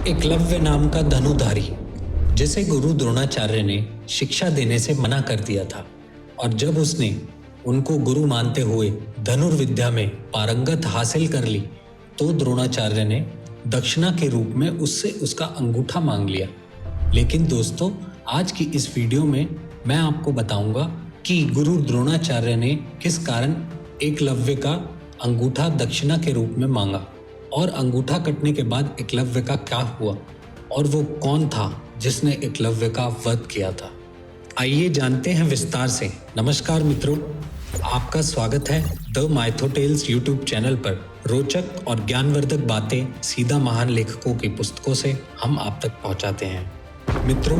एकलव्य नाम का धनुधारी, जिसे गुरु द्रोणाचार्य ने शिक्षा देने से मना कर दिया था, और जब उसने उनको गुरु मानते हुए धनुर्विद्या में पारंगत हासिल कर ली तो द्रोणाचार्य ने दक्षिणा के रूप में उससे उसका अंगूठा मांग लिया। लेकिन दोस्तों, आज की इस वीडियो में मैं आपको बताऊंगा कि गुरु द्रोणाचार्य ने किस कारण एकलव्य का अंगूठा दक्षिणा के रूप में मांगा, और अंगूठा कटने के बाद एकलव्य का क्या हुआ, और वो कौन था जिसने एकलव्य का वध किया था। आइए जानते हैं विस्तार से। नमस्कार मित्रों, आपका स्वागत है द माइथोटेल्स यूट्यूब चैनल पर। रोचक और ज्ञानवर्धक बातें सीधा महान लेखकों की पुस्तकों से हम आप तक पहुंचाते हैं। मित्रों,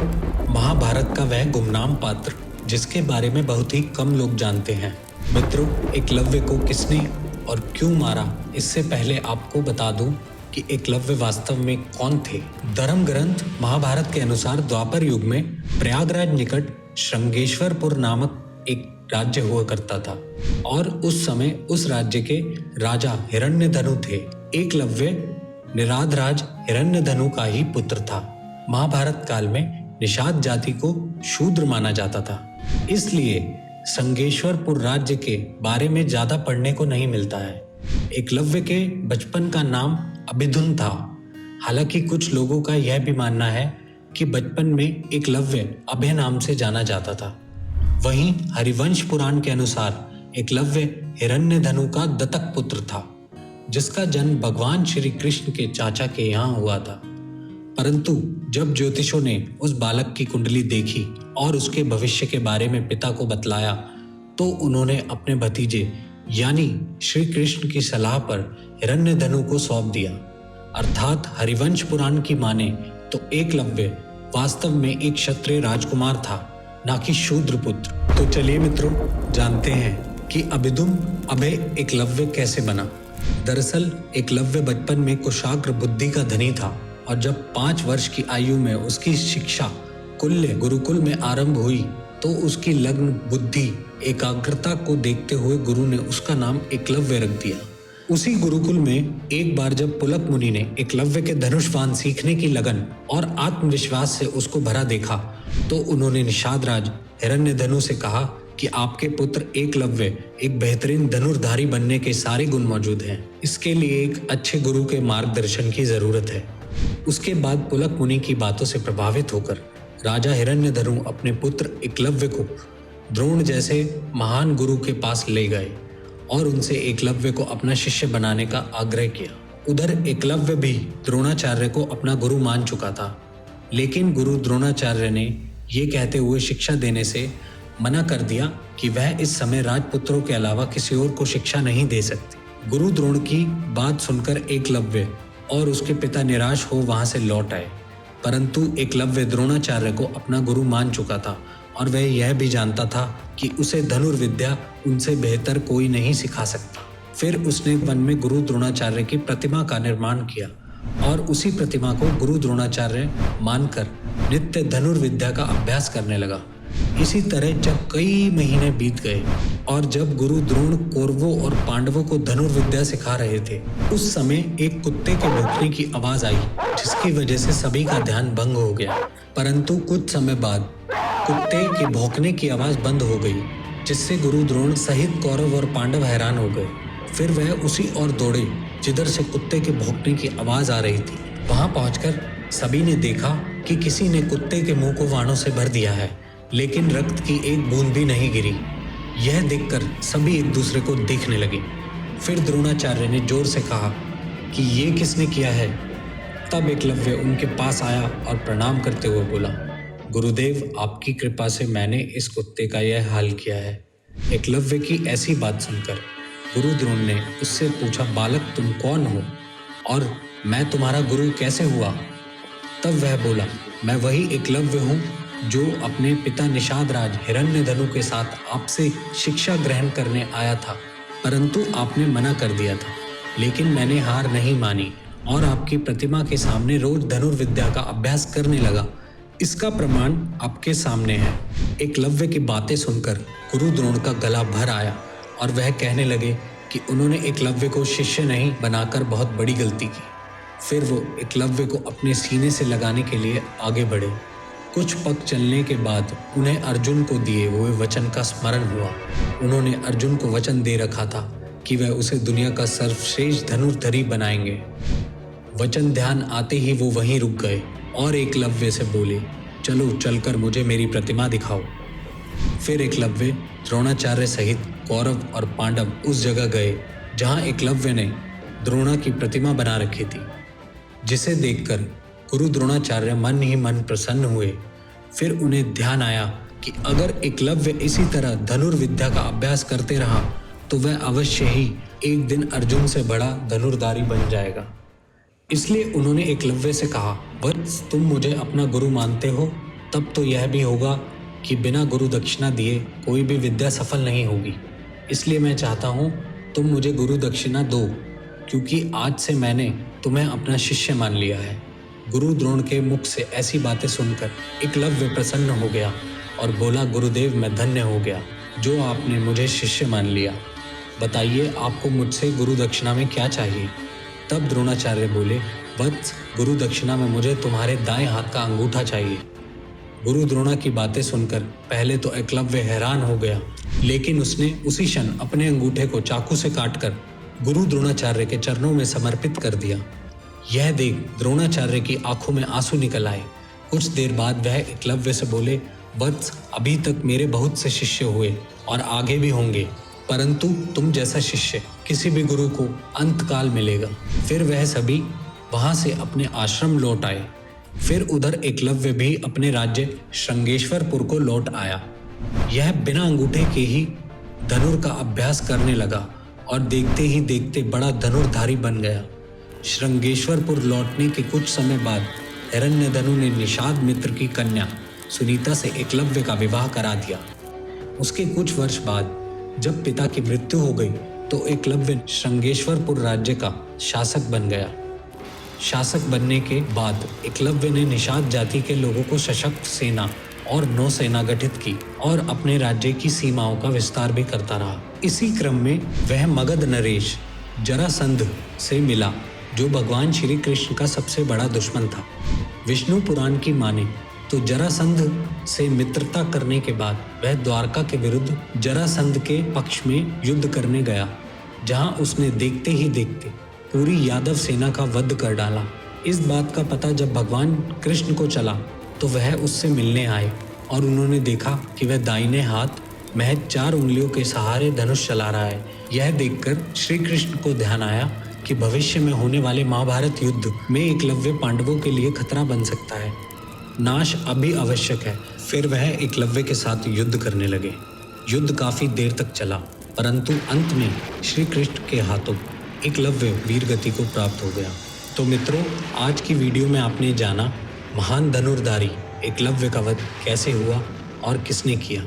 महाभारत का वह गुमनाम पात्र जिसके बारे में बहुत ही कम लोग जानते हैं। मित्रों, एकलव्य को किसने और क्यों मारा, इससे पहले आपको बता दूं कि एकलव्य वास्तव में कौन थे। धर्म ग्रंथ महाभारत के अनुसार द्वापर युग में प्रयागराज निकट श्रृंगेश्वरपुर नामक एक राज्य हुआ करता था, और उस समय उस राज्य के राजा हिरण्यधनु थे। एकलव्य निराधराज हिरण्यधनु का ही पुत्र था। महाभारत काल में निषाद जाति को शूद्र माना जाता था, इसलिए श्रृंगेश्वरपुर राज्य के बारे में ज्यादा पढ़ने को नहीं मिलता है। एकलव्य के बचपन का नाम अभिधुन था। हालांकि कुछ लोगों का यह भी मानना है कि बचपन में एकलव्य अभय नाम से जाना जाता था। वहीं हरिवंश पुराण के अनुसार एकलव्य हिरण्यधनु का दत्तक पुत्र था, जिसका जन्म भगवान श्री कृष्ण के चाचा के यहाँ हुआ था। परंतु जब ज्योतिषों ने उस बालक की कुंडली देखी और उसके भविष्य के बारे में पिता को बतलाया, तो उन्होंने अपने भतीजे यानी श्री कृष्ण की सलाह पर हिरण्यधनु को सौंप दिया। अर्थात हरिवंश पुराण की माने तो एकलव्य वास्तव में एक क्षत्रिय राजकुमार था, ना कि शूद्र पुत्र। तो चलिए मित्रों, जानते हैं कि अभिधुन अभय एकलव्य कैसे बना। दरअसल एकलव्य बचपन में कुशाग्र बुद्धि का धनी था, और जब 5 वर्ष की आयु में उसकी शिक्षा कुल्य गुरुकुल में आरंभ हुई तो उसकी लग्न बुद्धि एकाग्रता को देखते हुए गुरु ने उसका नाम एकलव्य रख दिया। उसी गुरुकुल में एक बार जब पुलक मुनि ने एकलव्य के धनुषबाण सीखने की लगन और आत्मविश्वास से उसको भरा देखा, तो उन्होंने निषादराज हिरण्यधनु से कहा कि आपके पुत्र एकलव्य एक बेहतरीन धनुर्धारी बनने के सारे गुण मौजूद हैं। इसके लिए एक अच्छे गुरु के मार्गदर्शन की जरूरत है। उसके बाद पुलक मुनि की बातों से प्रभावित होकर राजा हिरण्यधनु अपने पुत्र एकलव्य को द्रोण जैसे महान गुरु के पास ले गए और उनसे एकलव्य को अपना शिष्य बनाने का आग्रह किया। उधर एकलव्य भी द्रोणाचार्य को अपना गुरु मान चुका था, लेकिन गुरु द्रोणाचार्य ने ये कहते हुए शिक्षा देने से मना कर दिया कि वह इस समय राजपुत्रों के अलावा किसी और को शिक्षा नहीं दे सकते। गुरु द्रोण की बात सुनकर एकलव्य और उसके पिता निराश हो वहां से लौट आए, परंतु एकलव्य द्रोणाचार्य को अपना गुरु मान चुका था, और वह यह भी जानता था कि उसे धनुर्विद्या उनसे बेहतर कोई नहीं सिखा सकता। फिर उसने वन में गुरु द्रोणाचार्य की प्रतिमा का निर्माण किया, और उसी प्रतिमा को गुरु द्रोणाचार्य मानकर नित्य धनुर्विद्या का अभ्यास करने लगा। इसी तरह जब कई महीने बीत गए और जब गुरु द्रोण कौरवों और पांडवों को धनुर्विद्या सिखा रहे थे, उस समय एक कुत्ते के भौंकने की आवाज आई, जिसकी वजह से सभी का ध्यान भंग हो गया। परंतु कुछ समय बाद कुत्ते के भौंकने की आवाज बंद हो गई, जिससे गुरु द्रोण सहित कौरव और पांडव हैरान हो गए। फिर वह उसी ओर दौड़े जिधर से कुत्ते के भौंकने की आवाज आ रही थी। वहां पहुंचकर सभी ने देखा कि किसी ने कुत्ते के मुंह को वाणों से भर दिया है, लेकिन रक्त की एक बूंद भी नहीं गिरी। यह देखकर सभी एक दूसरे को देखने लगे। फिर द्रोणाचार्य ने जोर से कहा कि ये किसने किया है। तब एकलव्य उनके पास आया और प्रणाम करते हुए बोला, गुरुदेव, आपकी कृपा से मैंने इस कुत्ते का यह हाल किया है। एकलव्य की ऐसी बात सुनकर गुरु द्रोण ने उससे पूछा, बालक तुम कौन हो और मैं तुम्हारा गुरु कैसे हुआ। तब वह बोला, मैं वही एकलव्य हूँ जो अपने पिता निषादराज हिरण्यधनु के साथ आपसे शिक्षा ग्रहण करने आया था, परंतु आपने मना कर दिया था। लेकिन मैंने हार नहीं मानी और आपकी प्रतिमा के सामने रोज धनुर्विद्या का अभ्यास करने लगा। इसका प्रमाण आपके सामने है। एकलव्य की बातें सुनकर गुरु द्रोण का गला भर आया और वह कहने लगे कि उन्होंने एकलव्य को शिष्य नहीं बनाकर बहुत बड़ी गलती की। फिर वो एकलव्य को अपने सीने से लगाने के लिए आगे बढ़े। कुछ पग चलने के बाद उन्हें अर्जुन को दिए हुए वचन का स्मरण हुआ। उन्होंने अर्जुन को वचन दे रखा था कि वह उसे दुनिया का सर्वश्रेष्ठ धनुर्धरी बनाएंगे। वचन ध्यान आते ही वो वहीं रुक गए और एकलव्य से बोले, चलो चलकर मुझे मेरी प्रतिमा दिखाओ। फिर एकलव्य द्रोणाचार्य सहित कौरव और पांडव उस जगह गए जहां एकलव्य ने द्रोणा की प्रतिमा बना रखी थी, जिसे देखकर गुरु द्रोणाचार्य मन ही मन प्रसन्न हुए। फिर उन्हें ध्यान आया कि अगर एकलव्य इसी तरह धनुर्विद्या का अभ्यास करते रहा तो वह अवश्य ही एक दिन अर्जुन से बड़ा धनुर्धारी बन जाएगा। इसलिए उन्होंने एकलव्य से कहा, वत्स, तुम मुझे अपना गुरु मानते हो, तब तो यह भी होगा कि बिना गुरु दक्षिणा दिए कोई भी विद्या सफल नहीं होगी। इसलिए मैं चाहता हूँ तुम मुझे गुरु दक्षिणा दो, क्योंकि आज से मैंने तुम्हें अपना शिष्य मान लिया है। गुरु द्रोण के मुख से ऐसी बातें सुनकर एकलव्य प्रसन्न हो गया और बोला, गुरुदेव, मैं धन्य हो गया जो आपने मुझे शिष्य मान लिया। बताइए आपको मुझसे गुरु दक्षिणा में क्या चाहिए। तब द्रोणाचार्य बोले, वत्स, गुरु दक्षिणा में मुझे तुम्हारे दाएं हाथ का अंगूठा चाहिए। गुरु द्रोणा की बातें सुनकर पहले तो एकलव्य हैरान हो गया, लेकिन उसने उसी क्षण अपने अंगूठे को चाकू से काटकर गुरु द्रोणाचार्य के चरणों में समर्पित कर दिया। यह देख द्रोणाचार्य की आंखों में आंसू निकल आए। कुछ देर बाद वह एकलव्य से बोले, वत्स, अभी तक मेरे बहुत से शिष्य हुए और आगे भी होंगे, परंतु तुम जैसा शिष्य किसी भी गुरु को अंतकाल मिलेगा। फिर वह सभी वहां से अपने आश्रम लौट आए। फिर उधर एकलव्य भी अपने राज्य श्रृंगेश्वरपुर को लौट आया। यह बिना अंगूठे के ही धनुर का अभ्यास करने लगा और देखते ही देखते बड़ा धनुर्धारी बन गया। श्रृंगेश्वरपुर लौटने के कुछ समय बाद हिरण्यधनु ने निषाद मित्र की कन्या सुनीता से एकलव्य का विवाह करा दिया। उसके कुछ वर्ष बाद जब पिता की मृत्यु हो गई तो एकलव्य श्रृंगेश्वरपुर राज्य का शासक बन गया। शासक बनने के बाद एकलव्य ने निषाद जाति के लोगों को सशक्त सेना और नौसेना गठित की और अपने राज्य की सीमाओं का विस्तार भी करता रहा। इसी क्रम में वह मगध नरेश जरासंध से मिला, जो भगवान श्री कृष्ण का सबसे बड़ा दुश्मन था। विष्णु पुराण की माने तो जरासंध से मित्रता करने के बाद वह द्वारका के विरुद्ध जरासंध के पक्ष में युद्ध करने गया, जहां उसने देखते ही देखते पूरी यादव सेना का वध कर डाला। इस बात का पता जब भगवान कृष्ण को चला तो वह उससे मिलने आए और उन्होंने देखा कि वह दाहिने हाथ महज 4 उंगलियों के सहारे धनुष चला रहा है। यह देखकर श्री कृष्ण को ध्यान आया कि भविष्य में होने वाले महाभारत युद्ध में एकलव्य पांडवों के लिए खतरा बन सकता है। नाश अभी आवश्यक है। फिर वह एकलव्य के साथ युद्ध करने लगे। युद्ध काफी देर तक चला, परंतु अंत में श्री कृष्ण के हाथों एकलव्य वीरगति को प्राप्त हो गया। तो मित्रों, आज की वीडियो में आपने जाना महान धनुर्धारी एकलव्य का वध कैसे हुआ और किसने किया।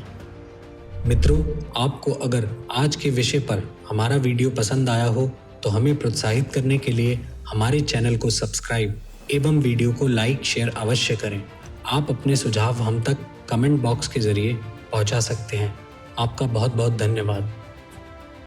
मित्रों, आपको अगर आज के विषय पर हमारा वीडियो पसंद आया हो तो हमें प्रोत्साहित करने के लिए हमारे चैनल को सब्सक्राइब एवं वीडियो को लाइक शेयर अवश्य करें। आप अपने सुझाव हम तक कमेंट बॉक्स के जरिए पहुंचा सकते हैं। आपका बहुत बहुत धन्यवाद।